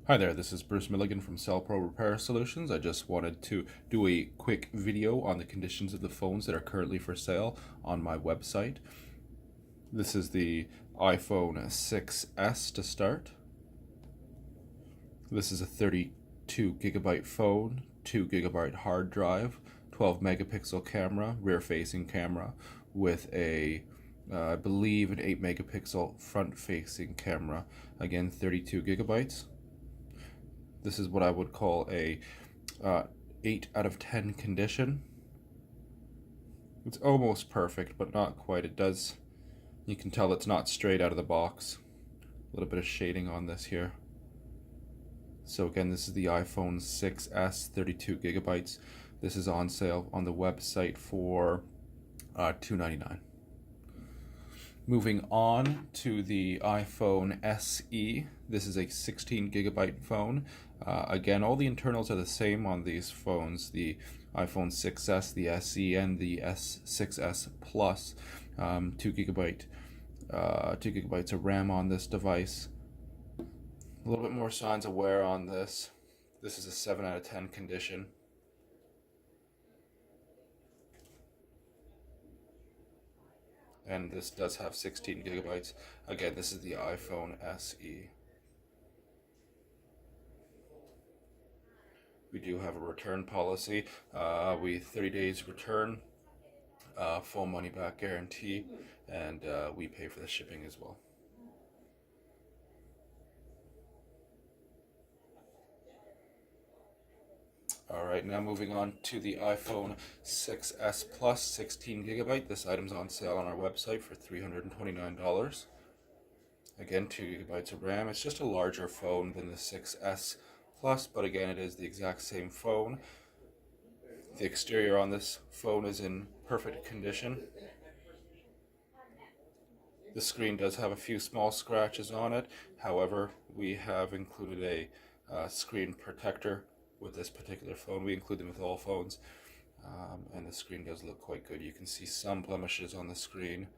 Hi there, this is Bruce Milligan from Cell Pro Repair Solutions. I just wanted to do a quick video on the conditions of the phones that are currently for sale on my website. This is the iPhone 6S to start. This is a 32 gigabyte phone, 2 gigabyte hard drive, 12 megapixel camera, rear facing camera, with I believe an 8 megapixel front facing camera. Again, 32 gigabytes. This is what I would call a 8 out of 10 condition. It's almost perfect, but not quite. You can tell it's not straight out of the box. A little bit of shading on this here. So again, this is the iPhone 6S, 32 gigabytes. This is on sale on the website for $299. Moving on to the iPhone SE. This is a 16 gigabyte phone. Again, all the internals are the same on these phones. The iPhone 6S, the SE, and the S6S Plus. 2 gigabytes of RAM on this device. A little bit more signs of wear on this. This is a 7 out of 10 condition. And this does have 16 gigabytes. Again, this is the iPhone SE. We do have a return policy. We 30 days return, full money back guarantee, and we pay for the shipping as well. All right, now moving on to the iPhone 6S Plus 16 gigabyte. This item's on sale on our website for $329. Again, 2 gigabytes of RAM. It's just a larger phone than the 6S Plus, but again, it is the exact same phone. The exterior on this phone is in perfect condition. The screen does have a few small scratches on it. However, we have included a screen protector with this particular phone. We include them with all phones. And the screen does look quite good. You can see some blemishes on the screen,